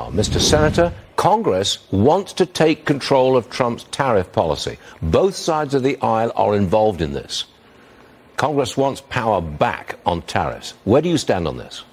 Mr. Senator, Congress wants to take control of Trump's tariff policy. Both sides of the aisle are involved in this. Congress wants power back on tariffs. Where do you stand on this?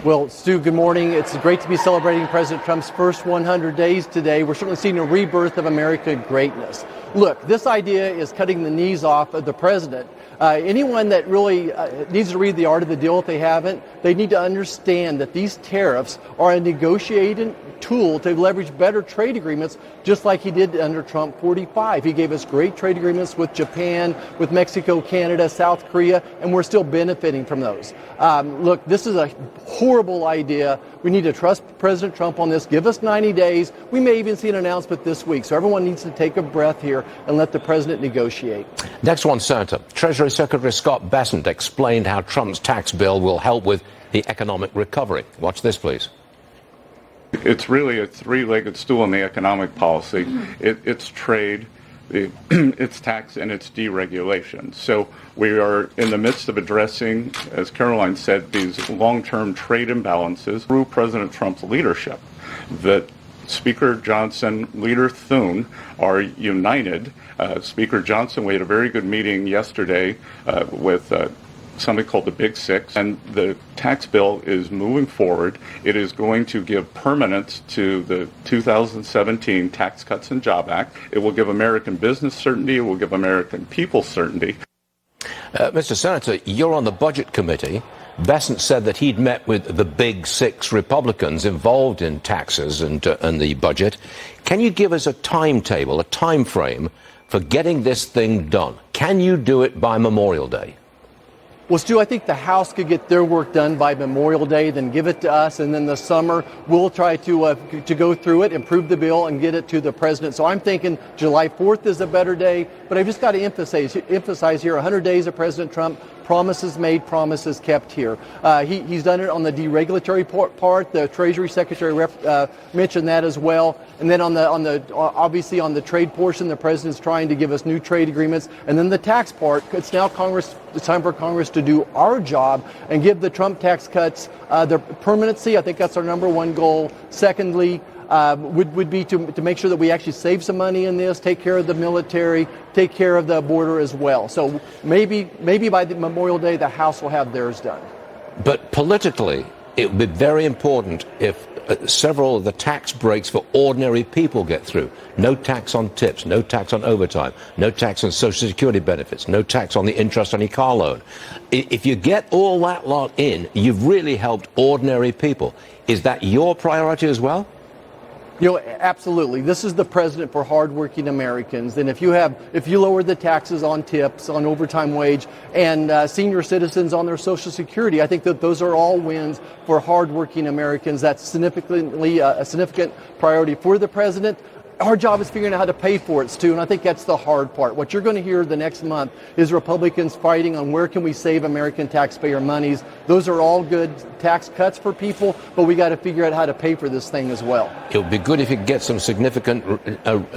Well, Stu, good morning. It's great to be celebrating President Trump's first 100 days today. We're certainly seeing a rebirth of American greatness. Look, this idea is cutting the knees off of the president. Anyone that really needs to read The Art of the Deal, if they haven't, they need to understand that these tariffs are a negotiating tool to leverage better trade agreements, just like he did under Trump 45. He gave us great trade agreements with Japan, with Mexico, Canada, South Korea, and we're still benefiting from those. Look, this is a horrible idea. We need to trust President Trump on this. Give us 90 days. We may even see an announcement this week. So everyone needs to take a breath here and let the president negotiate. Next one, Senator. Treasury Secretary Scott Bessent explained how Trump's tax bill will help with the economic recovery. Watch this, please. It's really a three-legged stool in the economic policy. It's trade, it's tax, and it's deregulation. So we are in the midst of addressing, as Caroline said, these long-term trade imbalances through President Trump's leadership. That Speaker Johnson, Leader Thune are united. Speaker Johnson, we had a very good meeting yesterday with something called the Big Six, and the tax bill is moving forward. It is going to give permanence to the 2017 Tax Cuts and Job Act. It will give American business certainty. It will give American people certainty. Mr. Senator, you're on the Budget Committee. Bessent said that he'd met with the Big Six Republicans involved in taxes and the budget. Can you give us a timetable, a time frame for getting this thing done? Can you do it by Memorial Day? Well, Stu, I think the House could get their work done by Memorial Day, then give it to us, and then the summer we'll try to go through it, improve the bill, and get it to the president. So I'm thinking July 4th is a better day, but I've just got to emphasize here 100 days of President Trump. Promises made, promises kept here. He's done it on the deregulatory part. The Treasury Secretary mentioned that as well. And then obviously on the trade portion, the president's trying to give us new trade agreements. And then the tax part, it's now it's time for Congress to do our job and give the Trump tax cuts their permanency. I think that's our number one goal. Secondly, would be to make sure that we actually save some money in this, take care of the military, take care of the border as well. So maybe by the Memorial Day, the House will have theirs done. But politically, it would be very important if several of the tax breaks for ordinary people get through. No tax on tips, no tax on overtime, no tax on Social Security benefits, no tax on the interest on your car loan. If you get all that lot in, you've really helped ordinary people. Is that your priority as well? You know, absolutely. This is the president for hardworking Americans. And if you lower the taxes on tips, on overtime wage, and senior citizens on their Social Security, I think that those are all wins for hardworking Americans. That's significantly a significant priority for the president. Our job is figuring out how to pay for it, Stu, and I think that's the hard part. What you're going to hear the next month is Republicans fighting on where can we save American taxpayer monies. Those are all good tax cuts for people, but we got to figure out how to pay for this thing as well. It would be good if you could get some significant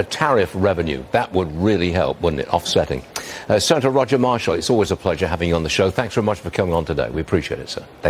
tariff revenue. That would really help, wouldn't it? Offsetting. Senator Roger Marshall, it's always a pleasure having you on the show. Thanks very much for coming on today. We appreciate it, sir. Thank you.